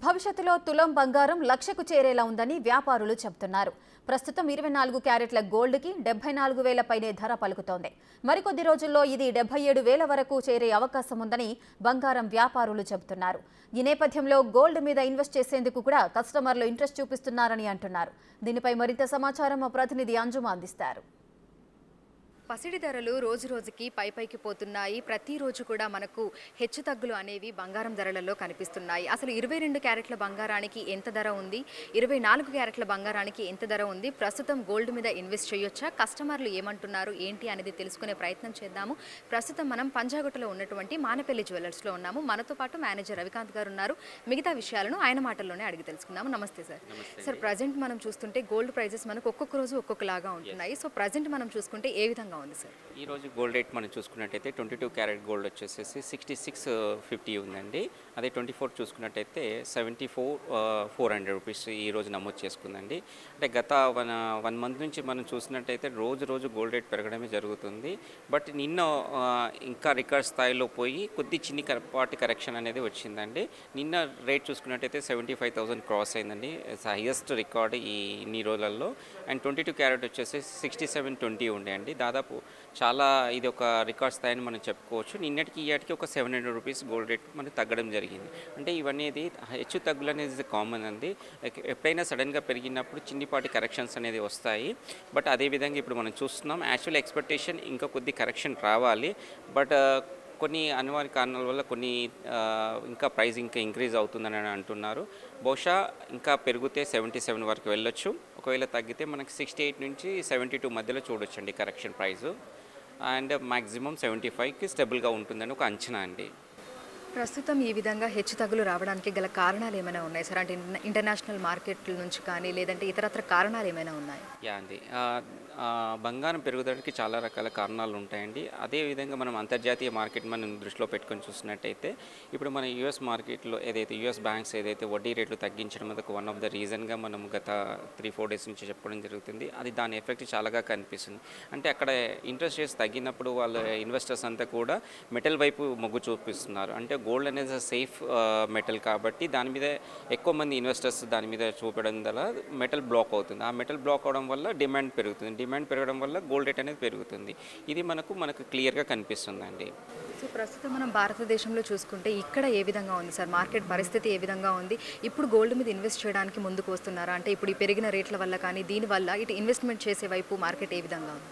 భవిష్యత్తులో తులం బంగారం లక్షకు చేరేలా ఉందని వ్యాపారులు చెబుతున్నారు. ప్రస్తుతం 24 క్యారెట్ల గోల్డ్కి 74,000 పైనే ధర పలుకుతోంది. మరికొద్ది రోజుల్లో ఇది 77,000 వరకు చేరే అవకాశం ఉందని బంగారం వ్యాపారులు చెబుతున్నారు. ఈ నేపథ్యంలో గోల్డ్ మీద ఇన్వెస్ట్ చేసేందుకు కూడా కస్టమర్లు ఇంట్రెస్ట్ చూపిస్తున్నారని అంటున్నారు. దీనిపై మరింత సమాచారం మా ప్రతినిధి అంజుమ అందిస్తారు. పసిడి ధరలు రోజు రోజుకి పైకి పోతున్నాయి. ప్రతిరోజు కూడా మనకు హెచ్చుతగ్గులు అనేవి బంగారం ధరలలో కనిపిస్తున్నాయి. అసలు 22 క్యారెట్ల బంగారానికి ఎంత ధర ఉంది, 24 క్యారెట్ల బంగారానికి ఎంత ధర ఉంది, ప్రస్తుతం గోల్డ్ మీద ఇన్వెస్ట్ చేయొచ్చా, కస్టమర్లు ఏమంటున్నారు ఏంటి అనేది తెలుసుకునే ప్రయత్నం చేద్దాము. ప్రస్తుతం మనం పంజాగుట్టలో ఉన్నటువంటి మానపల్లి జ్యువెలర్స్లో ఉన్నాము. మనతో పాటు మేనేజర్ రవికాంత్ గారు ఉన్నారు. మిగతా విషయాలను ఆయన మాటల్లోనే అడిగి తెలుసుకుందాము. నమస్తే సార్. సార్, ప్రజెంట్ మనం చూస్తుంటే గోల్డ్ ప్రైజెస్ మనకు ఒక్కొక్క రోజు ఒక్కొక్కలాగా ఉంటున్నాయి. సో ప్రజెంట్ మనం చూసుకుంటే ఏ విధంగా ఉంది సార్? ఈ రోజు గోల్డ్ రేట్ మనం చూసుకున్నట్టయితే 22 క్యారెట్ గోల్డ్ వచ్చేసేసి 6650 ఉందండి. అదే 24 చూసుకున్నట్టయితే 74,400 రూపీస్ ఈ రోజు నమోదు చేసుకుందండి. అంటే గత వన్ మంత్ నుంచి మనం చూసినట్టయితే రోజు గోల్డ్ రేట్ పెరగడమే జరుగుతుంది. బట్ నిన్న ఇంకా రికార్డ్ స్థాయిలో పోయి కొద్ది చిన్నపాటి కరెక్షన్ అనేది వచ్చిందండి. నిన్న రేట్ చూసుకున్నట్టయితే 75,000 క్రాస్ అయిందండి. హైయెస్ట్ రికార్డ్ ఈ ఇన్ని రోజులలో. అండ్ 22 క్యారెట్ వచ్చేసి 6720 ఉండే అండి. దాదాపు చాలా ఇది ఒక రికార్డ్ స్థాయిని మనం చెప్పుకోవచ్చు. నిన్నటికి ఈటికి ఒక 700 రూపీస్ గోల్డ్ రేట్ మనకి తగ్గడం జరిగింది. అంటే ఇవన్నీ హెచ్చు తగ్గులు అనేది కామన్ అండి. ఎప్పుడైనా సడన్గా పెరిగినప్పుడు చిన్నపాటి కరెక్షన్స్ అనేది వస్తాయి. బట్ అదేవిధంగా ఇప్పుడు మనం చూస్తున్నాం యాక్చువల్ ఎక్స్పెక్టేషన్ ఇంకా కొద్ది కరెక్షన్ రావాలి. బట్ కొన్ని అనివార్య కారణాల వల్ల కొన్ని ఇంకా ప్రైస్ ఇంకా ఇంక్రీజ్ అవుతుందని అంటున్నారు. బహుశా ఇంకా పెరిగితే 77 వరకు వెళ్ళొచ్చు. ఒకవేళ తగ్గితే మనకి 68 నుంచి 72 మధ్యలో చూడొచ్చండి కరెక్షన్ ప్రైస్. అండ్ మ్యాక్సిమం 75కి స్టెబుల్గా ఉంటుందని ఒక అంచనా అండి. ప్రస్తుతం ఈ విధంగా హెచ్చు తగ్గులు రావడానికి గల కారణాలు ఏమైనా ఉన్నాయి సార్? అంటే ఇంటర్నేషనల్ మార్కెట్ల నుంచి కానీ లేదంటే ఇతరత్ర కారణాలు ఏమైనా ఉన్నాయి? యా అండి, బంగారం పెరుగుదలకి చాలా రకాల కారణాలు ఉంటాయండి. అదేవిధంగా మనం అంతర్జాతీయ మార్కెట్ మనం దృష్టిలో పెట్టుకొని చూసినట్టయితే ఇప్పుడు మన యుఎస్ మార్కెట్లో ఏదైతే యుఎస్ బ్యాంక్స్ ఏదైతే వడ్డీ రేట్లు తగ్గించడం అదొక వన్ ఆఫ్ ద రీజన్గా మనం గత 3-4 డేస్ నుంచి చెప్పడం జరుగుతుంది. అది దాని ఎఫెక్ట్ చాలాగా కనిపిస్తుంది. అంటే అక్కడ ఇంట్రెస్ట్ రేట్స్ తగ్గినప్పుడు వాళ్ళ ఇన్వెస్టర్స్ అంతా కూడా మెటల్ వైపు మొగ్గు చూపిస్తున్నారు. అంటే గోల్డ్ అనేది సేఫ్ మెటల్ కాబట్టి దాని మీద ఎక్కువ మంది ఇన్వెస్టర్స్ దాని మీద చూపడం వల్ల మెటల్ బ్లాక్ అవుతుంది. ఆ మెటల్ బ్లాక్ అవడం వల్ల డిమాండ్ పెరుగుతుంది. డిమాండ్ పెరగడం వల్ల గోల్డ్ రేట్ అనేది పెరుగుతుంది. ఇది మనకు క్లియర్గా కనిపిస్తుందండి. సో ప్రస్తుతం మనం భారతదేశంలో చూసుకుంటే ఇక్కడ ఏ విధంగా ఉంది సార్? మార్కెట్ పరిస్థితి ఏ విధంగా ఉంది? ఇప్పుడు గోల్డ్ మీద ఇన్వెస్ట్ చేయడానికి ముందుకు వస్తున్నారా? అంటే ఇప్పుడు ఈ పెరిగిన రేట్ల వల్ల కానీ దీనివల్ల ఇటు ఇన్వెస్ట్మెంట్ చేసే వైపు మార్కెట్ ఏ విధంగా ఉంది?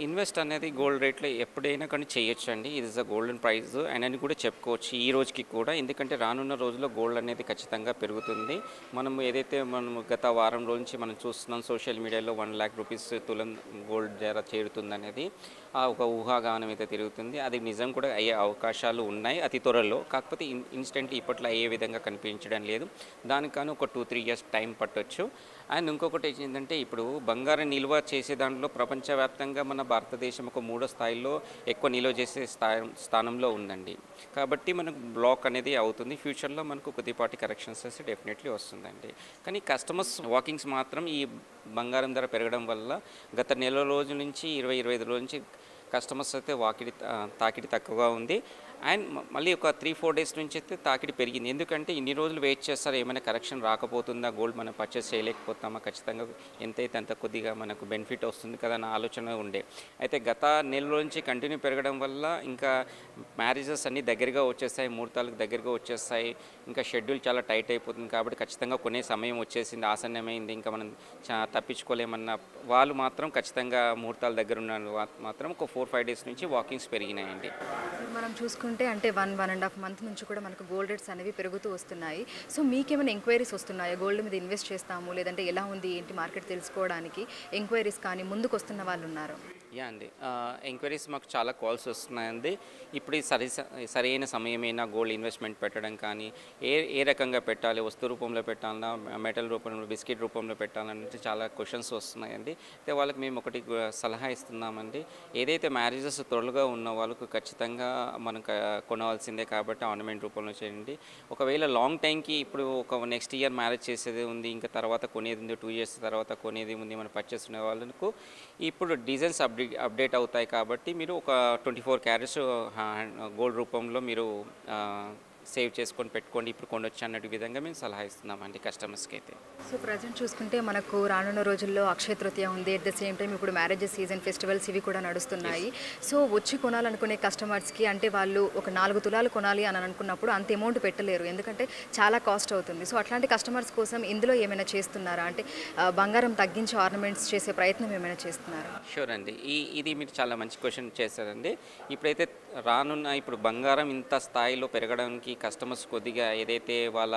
ఇన్వెస్ట్ అనేది గోల్డ్ రేట్లో ఎప్పుడైనా కానీ చేయొచ్చు అండి. ఇది ఇస్ అ గోల్డెన్ ప్రైజ్ అని కూడా చెప్పుకోవచ్చు ఈ రోజుకి కూడా. ఎందుకంటే రానున్న రోజుల్లో గోల్డ్ అనేది ఖచ్చితంగా పెరుగుతుంది. మనం గత వారం రోజు నుంచి మనం చూస్తున్నాం సోషల్ మీడియాలో 1 లక్ష రూపీస్ తులం గోల్డ్ ధర చేరుతుంది అనేది ఒక ఊహాగానం అయితే తిరుగుతుంది. అది నిజం కూడా అయ్యే అవకాశాలు ఉన్నాయి అతి త్వరలో. కాకపోతే ఇన్స్టెంట్ ఇప్పట్లో అయ్యే విధంగా కనిపించడం లేదు. దానికి కానీ ఒక 2-3 ఇయర్స్ టైం పట్టొచ్చు. అండ్ ఇంకొకటి ఏంటంటే ఇప్పుడు బంగారం నిల్వ చేసే దాంట్లో ప్రపంచవ్యాప్తంగా మన భారతదేశం ఒక 3వ స్థాయిలో ఎక్కువ నిల్వ చేసే స్థానంలో ఉందండి. కాబట్టి మనకు బ్లాక్ అనేది అవుతుంది. ఫ్యూచర్లో మనకు కొద్దిపాటి కరెక్షన్స్ అయితే డెఫినెట్లీ వస్తుందండి. కానీ కస్టమర్స్ వాకింగ్స్ మాత్రం ఈ బంగారం ధర పెరగడం వల్ల గత నెల రోజుల నుంచి 20-25 రోజుల నుంచి కస్టమర్స్ అయితే తాకిడి తక్కువగా ఉంది. అండ్ మళ్ళీ ఒక 3-4 డేస్ నుంచి అయితే తాకిడి పెరిగింది. ఎందుకంటే ఇన్ని రోజులు వెయిట్ చేస్తారు, ఏమైనా కరెక్షన్ రాకపోతుందా, గోల్డ్ మనం పర్చేస్ చేయలేకపోతామా, ఖచ్చితంగా ఎంతైతే అంత కొద్దిగా మనకు బెనిఫిట్ వస్తుంది కదా అన్న ఆలోచన ఉండే. అయితే గత నెల నుంచి కంటిన్యూ పెరగడం వల్ల ఇంకా మ్యారేజెస్ అన్నీ దగ్గరగా వచ్చేస్తాయి, ముహూర్తాలకు దగ్గరగా వచ్చేస్తాయి, ఇంకా షెడ్యూల్ చాలా టైట్ అయిపోతుంది. కాబట్టి ఖచ్చితంగా కొనే సమయం వచ్చేసింది, ఆసన్నమైంది, ఇంకా మనం తప్పించుకోలేమన్న వాళ్ళు మాత్రం ఖచ్చితంగా ముహూర్తాల దగ్గర ఉన్న మాత్రం ఒక 4-5 డేస్ నుంచి వాకింగ్స్ పెరిగినాయండి. మనం చూసుకుంటే అంటే 1.5 మంత్ నుంచి కూడా మనకు గోల్డ్ రేట్స్ అనేవి పెరుగుతూ వస్తున్నాయి. సో మీకేమైనా ఎంక్వైరీస్ వస్తున్నాయా? గోల్డ్ మీద ఇన్వెస్ట్ చేస్తాము లేదంటే ఎలా ఉంది ఏంటి మార్కెట్ తెలుసుకోవడానికి ఎంక్వైరీస్ కానీ ముందుకు వస్తున్న వాళ్ళు ఉన్నారు? యా అండి, ఎంక్వైరీస్ మాకు చాలా కాల్స్ వస్తున్నాయండి. ఇప్పుడు సరైన సమయమైనా గోల్డ్ ఇన్వెస్ట్మెంట్ పెట్టడం కానీ ఏ రకంగా పెట్టాలి, వస్తు రూపంలో పెట్టాలన్నా, మెటల్ రూపంలో, బిస్కెట్ రూపంలో పెట్టాలంటే చాలా క్వశ్చన్స్ వస్తున్నాయండి. అయితే వాళ్ళకి మేము ఒకటి సలహా ఇస్తున్నామండి. ఏదైతే మ్యారేజెస్ త్వరగా ఉన్న వాళ్ళకు ఖచ్చితంగా మనం కొనవలసిందే కాబట్టి ఆర్నమెంట్ రూపంలో చేయండి. ఒకవేళ లాంగ్ టైంకి ఇప్పుడు ఒక నెక్స్ట్ ఇయర్ మ్యారేజ్ చేసేది ఉంది, ఇంకా తర్వాత కొనేది ఉంది, 2 ఇయర్స్ తర్వాత కొనేది ఉంది, మనం పర్చేస్ ఉన్న వాళ్ళకు ఇప్పుడు డిజైన్స్ అప్డేట్ అవుతాయి. కాబట్టి మీరు ఒక 24 క్యారెట్స్ గోల్డ్ రూపంలో మీరు సేవ్ చేసుకొని పెట్టుకోండి, ఇప్పుడు కొనొచ్చు అన్నట్టు విధంగా మేము సలహా ఇస్తున్నామండి కస్టమర్స్కి అయితే. సో ప్రజెంట్ చూసుకుంటే మనకు రానున్న రోజుల్లో అక్షయ తృతీయ ఉంది. అట్ ద సేమ్ టైం ఇప్పుడు మ్యారేజెస్ సీజన్, ఫెస్టివల్స్ ఇవి కూడా నడుస్తున్నాయి. సో వచ్చి కొనాలనుకునే కస్టమర్స్కి అంటే వాళ్ళు ఒక 4 తులాలు కొనాలి అని అనుకున్నప్పుడు అంత అమౌంట్ పెట్టలేరు, ఎందుకంటే చాలా కాస్ట్ అవుతుంది. సో అట్లాంటి కస్టమర్స్ కోసం ఇందులో ఏమైనా చేస్తున్నారా? అంటే బంగారం తగ్గించి ఆర్నమెంట్స్ చేసే ప్రయత్నం ఏమైనా చేస్తున్నారా? షూర్ అండి. ఇది మీరు చాలా మంచి క్వశ్చన్ చేశారండి. ఇప్పుడైతే ఇప్పుడు బంగారం ఇంత స్థాయిలో పెరగడానికి కస్టమర్స్ కొద్దిగా ఏదైతే వాళ్ళ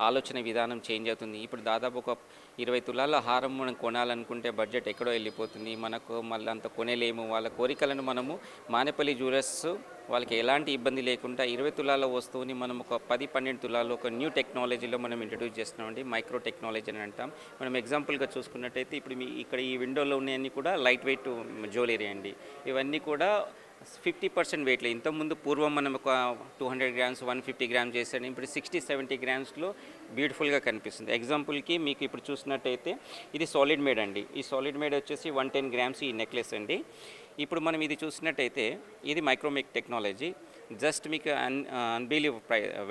ఆలోచన విధానం చేంజ్ అవుతుంది. ఇప్పుడు దాదాపు ఒక 20 తులాల హారం మనం కొనాలనుకుంటే బడ్జెట్ ఎక్కడో వెళ్ళిపోతుంది, మనకు మళ్ళీ అంత కొనేలేము. వాళ్ళ కోరికలను మనము మానేపల్లి జ్యువెలర్స్ వాళ్ళకి ఎలాంటి ఇబ్బంది లేకుండా 20 తులాల వస్తువుని మనం ఒక 10-12 తులాలు ఒక న్యూ టెక్నాలజీలో మనం ఇంట్రడ్యూస్ చేస్తున్నామండి. మైక్రో టెక్నాలజీ అని అంటాం. మనం ఎగ్జాంపుల్గా చూసుకున్నట్టయితే ఇప్పుడు ఇక్కడ ఈ విండోలో ఉన్నాయన్నీ కూడా లైట్ వెయిట్ జ్యువెలరీ అండి. ఇవన్నీ కూడా 50% వెయిట్లో, ఇంతకుముందు పూర్వం మనం ఒక 200 గ్రామ్స్ 150 గ్రామ్స్ చేసాడు, ఇప్పుడు 60-70 గ్రామ్స్లో బ్యూటిఫుల్గా కనిపిస్తుంది. ఎగ్జాంపుల్కి మీకు ఇప్పుడు చూసినట్టయితే ఇది సాలిడ్ మేడ్ అండి. ఈ సాలిడ్ మేడ్ వచ్చేసి 110 గ్రామ్స్ ఈ నెక్లెస్ అండి. ఇప్పుడు మనం ఇది చూసినట్టయితే ఇది మైక్రోమేక్ టెక్నాలజీ, జస్ట్ మీకు అన్బిలీవ్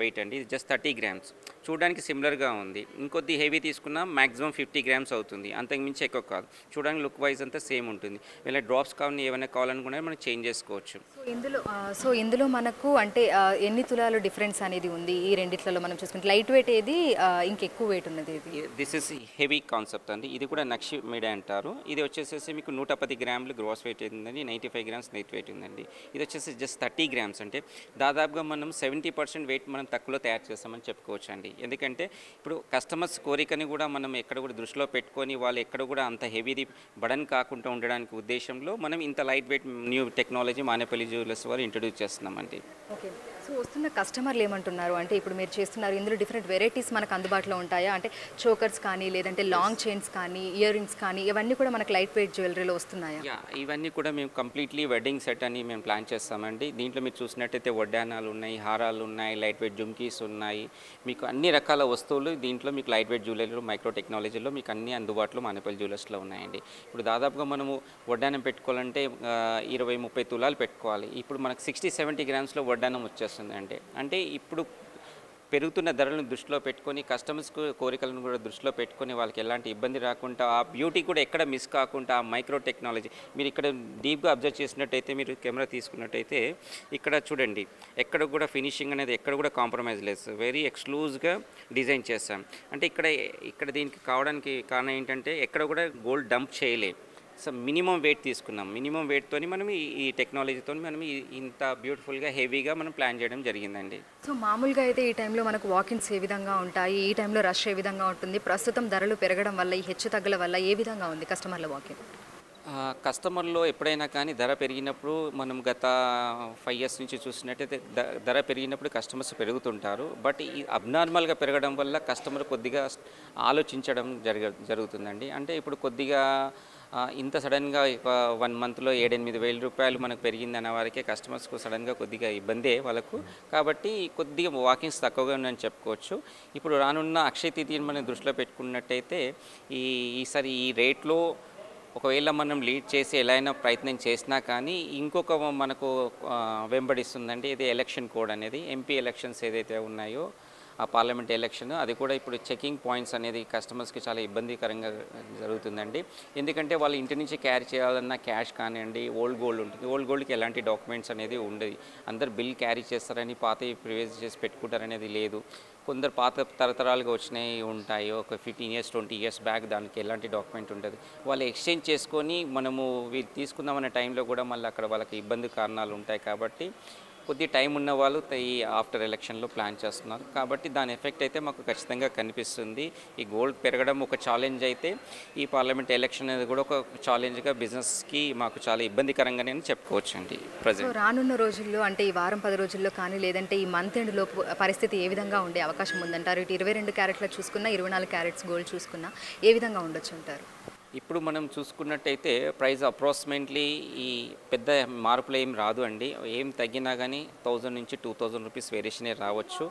వెయిట్ అండి. ఇది జస్ట్ 30 గ్రామ్స్, చూడడానికి సిమిలర్గా ఉంది. ఇంకొద్ది హెవీ తీసుకున్నా మ్యాక్సిమం 50 గ్రామ్స్ అవుతుంది, అంతకుమించి ఎక్కువ కాదు. చూడడానికి లుక్ వైజ్ అంతా సేమ్ ఉంటుంది. వీళ్ళ డ్రాప్స్ కావాలని ఏమైనా కావాలనుకున్నా మనం చేంజ్ చేసుకోవచ్చు. సో ఇందులో మనకు అంటే ఎన్ని తులాలు డిఫరెన్స్ అనేది ఉంది ఈ రెండిట్లలో మనం చూసుకుంటే? లైట్ వెయిట్ ఏది, ఇంకెక్కువ వెయిట్ ఉన్నది ఏది? దిస్ ఇస్ హెవీ కాన్సెప్ట్ అండి. ఇది కూడా నక్షి మీడియా అంటారు. ఇది వచ్చేసేసి మీకు 110 గ్రాములు గ్రాస్ వెయిట్ ఉందండి, 95 గ్రామ్స్ నెట్ వెయిట్ ఉందండి. ఇది వచ్చేసి జస్ట్ 30 గ్రామ్స్, అంటే దాదాపుగా మనం 70% వెయిట్ మనం తక్కువలో తయారు చేస్తామని చెప్పుకోవచ్చు అండి. ఎందుకంటే ఇప్పుడు కస్టమర్స్ కోరికని కూడా మనం ఎక్కడ కూడా దృష్టిలో పెట్టుకొని వాళ్ళు ఎక్కడ కూడా అంత హెవీది బడన్ కాకుండా ఉండడానికి ఉద్దేశంలో మనం ఇంత light weight new technology Manepalli jewellers వారు ఇంట్రడ్యూస్ చేస్తున్నామండి. ఓకే. సో వస్తున్న కస్టమర్లు ఏమంటున్నారు అంటే ఇప్పుడు మీరు చేస్తున్నారు ఇందులో డిఫరెంట్ వెరైటీస్ మనకు అందుబాటులో ఉంటాయా? అంటే చోకర్స్ కానీ లేదంటే లాంగ్ చైన్స్ కానీ ఇయర్ రింగ్స్ కానీ ఇవన్నీ కూడా మనకు లైట్ వెయిట్ జ్యువెలరీలో వస్తున్నాయా? ఇవన్నీ కూడా మేము కంప్లీట్లీ వెడ్డింగ్ సెట్ అని మేము ప్లాన్ చేస్తామండి. దీంట్లో మీరు చూసినట్టయితే వడ్డానాలు ఉన్నాయి, హారాలు ఉన్నాయి, లైట్ వెయిట్ జుమ్కీస్ ఉన్నాయి, మీకు అన్ని రకాల వస్తువులు దీంట్లో మీకు లైట్ వెయిట్ జ్యువెలరీలో మైక్రో టెక్నాలజీలో మీకు అన్ని అందుబాటులో మానేపల్లి జ్యువెలర్స్లో ఉన్నాయండి. ఇప్పుడు దాదాపుగా మనము వడ్డానం పెట్టుకోవాలంటే 20-30 తులాలు పెట్టుకోవాలి. ఇప్పుడు మనకు 60-70 గ్రామ్స్లో వడ్డానం వచ్చేస్తుంది అంటే ఇప్పుడు పెరుగుతున్న ధరలను దృష్టిలో పెట్టుకొని కస్టమర్స్ కోరికలను కూడా దృష్టిలో పెట్టుకొని వాళ్ళకి ఎలాంటి ఇబ్బంది రాకుండా ఆ బ్యూటీ కూడా ఎక్కడ మిస్ కాకుండా ఆ మైక్రో టెక్నాలజీ మీరు ఇక్కడ డీప్గా అబ్జర్వ్ చేసినట్టయితే మీరు కెమెరా తీసుకున్నట్టయితే ఇక్కడ చూడండి ఎక్కడ కూడా ఫినిషింగ్ అనేది ఎక్కడ కూడా కాంప్రమైజ్ లేదు, వెరీ ఎక్స్క్లూజివ్గా డిజైన్ చేస్తాం. అంటే ఇక్కడ దీనికి కావడానికి కారణం ఏంటంటే ఎక్కడ కూడా గోల్డ్ డంప్ చేయలేం. సో మినిమం వెయిట్ తీసుకున్నాం, మినిమం వెయిట్తో మనం ఈ టెక్నాలజీతో మనం ఇంత బ్యూటిఫుల్గా హెవీగా మనం ప్లాన్ చేయడం జరిగిందండి. సో మామూలుగా అయితే ఈ టైంలో మనకు వాకిన్స్ ఏ విధంగా ఉంటాయి, ఈ టైంలో రష్ ఏ విధంగా ఉంటుంది, ప్రస్తుతం ధరలు పెరగడం వల్ల ఈ హెచ్చు తగ్గుల వల్ల ఏ విధంగా ఉంది కస్టమర్ల వాకిన్? కస్టమర్లో ఎప్పుడైనా కానీ ధర పెరిగినప్పుడు మనం గత 5 years నుంచి చూసినట్టయితే ధర పెరిగినప్పుడు కస్టమర్స్ పెరుగుతుంటారు. బట్ ఈ అబ్నార్మల్గా పెరగడం వల్ల కస్టమర్ కొద్దిగా ఆలోచించడం జరుగుతుందండి. అంటే ఇప్పుడు కొద్దిగా ఇంత సడన్గా 1 monthలో 7-8 వేల రూపాయలు మనకు పెరిగిందన్న వారికే కస్టమర్స్కు సడన్గా కొద్దిగా ఇబ్బందే వాళ్ళకు. కాబట్టి కొద్దిగా వాకింగ్స్ తక్కువగా ఉందని చెప్పుకోవచ్చు. ఇప్పుడు రానున్న అక్షయ తృతీయని మనం దృష్టిలో పెట్టుకున్నట్టయితే ఈసారి ఈ రేట్లో ఒకవేళ మనం లీడ్ చేసి ఎలా అయినా ప్రయత్నం చేసినా కానీ ఇంకొక మనకు వెంబడిస్తుందండి, ఇది ఎలక్షన్ కోడ్ అనేది. ఎంపీ ఎలక్షన్స్ ఏదైతే ఉన్నాయో ఆ పార్లమెంట్ ఎలక్షన్ అది కూడా ఇప్పుడు చెకింగ్ పాయింట్స్ అనేది కస్టమర్స్కి చాలా ఇబ్బందికరంగా జరుగుతుందండి. ఎందుకంటే వాళ్ళు ఇంటి నుంచి క్యారీ చేయాలన్నా క్యాష్ కానివ్వండి, ఓల్డ్ గోల్డ్ ఉంటుంది, ఓల్డ్ గోల్డ్కి ఎలాంటి డాక్యుమెంట్స్ అనేది ఉండదు. అందరు బిల్ క్యారీ చేస్తారని పాత ప్రివైజ్ చేసి పెట్టుకుంటారనేది లేదు. కొందరు పాత తరతరాలుగా వచ్చినాయి ఉంటాయి, ఒక 15 years 20 years బ్యాక్, దానికి ఎలాంటి డాక్యుమెంట్ ఉండదు. వాళ్ళు ఎక్స్చేంజ్ చేసుకొని మనము వీళ్ళు తీసుకుందామనే టైంలో కూడా మళ్ళీ అక్కడ వాళ్ళకి ఇబ్బంది కారణాలు ఉంటాయి. కాబట్టి కొద్ది టైం ఉన్న వాళ్ళు ఈ ఆఫ్టర్ ఎలక్షన్లో ప్లాన్ చేస్తున్నారు. కాబట్టి దాని ఎఫెక్ట్ అయితే మాకు ఖచ్చితంగా కనిపిస్తుంది. ఈ గోల్డ్ పెరగడం ఒక ఛాలెంజ్ అయితే ఈ పార్లమెంట్ ఎలక్షన్ అనేది కూడా ఒక ఛాలెంజ్గా బిజినెస్కి మాకు చాలా ఇబ్బందికరంగానే చెప్పుకోవచ్చు అండి. ప్రజెంట్ రానున్న రోజుల్లో అంటే ఈ వారం 10 రోజుల్లో కానీ లేదంటే ఈ మంత్ ఎండ్ లోపు పరిస్థితి ఏ విధంగా ఉండే అవకాశం ఉందంటారు? ఇటు 22 క్యారెట్ల చూసుకున్నా 24 క్యారెట్స్ గోల్డ్ చూసుకున్నా ఏ విధంగా ఉండొచ్చు అంటారు? ఇప్పుడు మనం చూసుకున్నట్టయితే ప్రైస్ అప్రాక్సిమేట్లీ ఈ పెద్ద మార్పులు ఏం రాదు అండి. ఏం తగ్గినా కానీ 1000 నుంచి 2000 రూపీస్ వేరియేషనే రావచ్చు.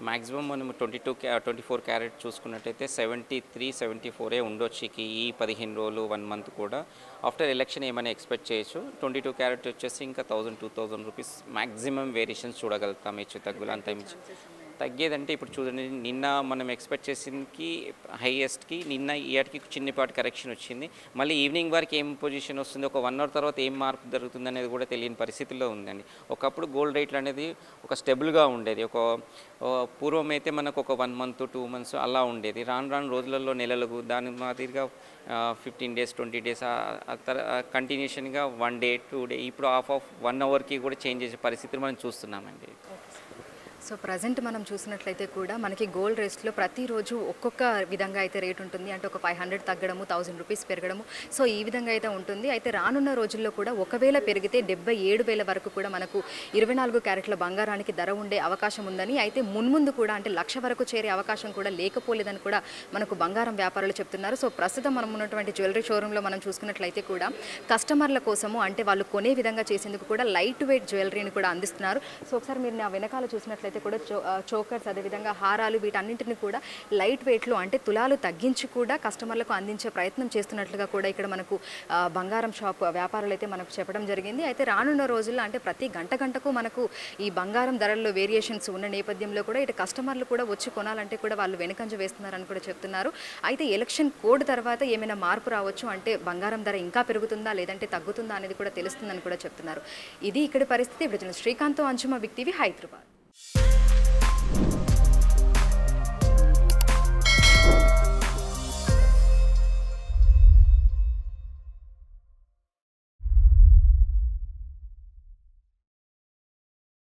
మ్యాక్సిమం మనం 24 క్యారెట్ చూసుకున్నట్టయితే 73-74 ఉండొచ్చు ఈ 15 రోజులు 1 month కూడా. ఆఫ్టర్ ఎలక్షన్ ఏమైనా ఎక్స్పెక్ట్ చేయొచ్చు. 22 క్యారెట్ వచ్చేసి ఇంకా 1000-2000 రూపీస్ మ్యాక్సిమం వేరియేషన్స్ చూడగలుగుతాం, హెచ్చు తగ్గులు అంత మించి. తగ్గేదంటే ఇప్పుడు చూడండి, నిన్న మనం ఎక్స్పెక్ట్ చేసిందికి హైయెస్ట్కి నిన్న ఇయర్కి చిన్నపాటి కరెక్షన్ వచ్చింది. మళ్ళీ ఈవినింగ్ వరకు ఏం పొజిషన్ వస్తుంది, ఒక 1 అవర్ తర్వాత ఏం మార్పు జరుగుతుంది అనేది కూడా తెలియని పరిస్థితుల్లో ఉందండి. ఒకప్పుడు గోల్డ్ రేట్లు అనేది ఒక స్టెబుల్గా ఉండేది. పూర్వం అయితే మనకు ఒక 1 మంత్ 2 మంత్స్ అలా ఉండేది. రాను రాను రోజులలో నెలలకు దాని మాదిరిగా 15 డేస్ 20 డేస్ కంటిన్యూషన్గా 1 డే 2 డే, ఇప్పుడు ఆఫ్ 1 అవర్కి కూడా చేంజ్ చేసే పరిస్థితులు మనం చూస్తున్నామండి. సో ప్రజెంట్ మనం చూసినట్లయితే కూడా మనకి గోల్డ్ రేట్స్లో ప్రతిరోజు ఒక్కొక్క విధంగా అయితే రేట్ ఉంటుంది. అంటే ఒక 500 తగ్గడము, 1000 రూపీస్ పెరగడము, సో ఈ విధంగా అయితే ఉంటుంది. అయితే రానున్న రోజుల్లో కూడా ఒకవేళ పెరిగితే 77,000 వరకు కూడా మనకు 24 క్యారెట్ల బంగారానికి ధర ఉండే అవకాశం ఉందని, అయితే మున్ముందు కూడా అంటే 1,00,000 వరకు చేరే అవకాశం కూడా లేకపోలేదని కూడా మనకు బంగారం వ్యాపారులు చెప్తున్నారు. సో ప్రస్తుతం మనం ఉన్నటువంటి జ్యువెలరీ షోరూంలో మనం చూసుకున్నట్లయితే కూడా కస్టమర్ల కోసము అంటే వాళ్ళు కొనే విధంగా చేసేందుకు కూడా లైట్ వెయిట్ జ్యువెలరీని కూడా అందిస్తున్నారు. సో ఒకసారి మీరు నా వెనకాల చూసినట్లయితే కూడా చోకర్స్, అదేవిధంగా హారాలు, వీటన్నింటిని కూడా లైట్ వెయిట్లో అంటే తులాలు తగ్గించి కూడా కస్టమర్లకు అందించే ప్రయత్నం చేస్తున్నట్లుగా కూడా ఇక్కడ మనకు బంగారం షాప్ వ్యాపారులు అయితే మనకు చెప్పడం జరిగింది. అయితే రానున్న రోజుల్లో అంటే ప్రతి గంటకు మనకు ఈ బంగారం ధరల్లో వేరియేషన్స్ ఉన్న నేపథ్యంలో కూడా ఇటు కస్టమర్లు కూడా వచ్చి కొనాలంటే కూడా వాళ్ళు వెనుకంజ వేస్తున్నారని కూడా చెప్తున్నారు. అయితే ఎలక్షన్ కోడ్ తర్వాత ఏమైనా మార్పు రావచ్చు, అంటే బంగారం ధర ఇంకా పెరుగుతుందా లేదంటే తగ్గుతుందా అనేది కూడా తెలుస్తుందని కూడా చెప్తున్నారు. ఇది ఇక్కడి పరిస్థితి. ఇప్పుడు శ్రీకాంత్, అంజుమ, బిగ్ టీవీ, హైదరాబాద్.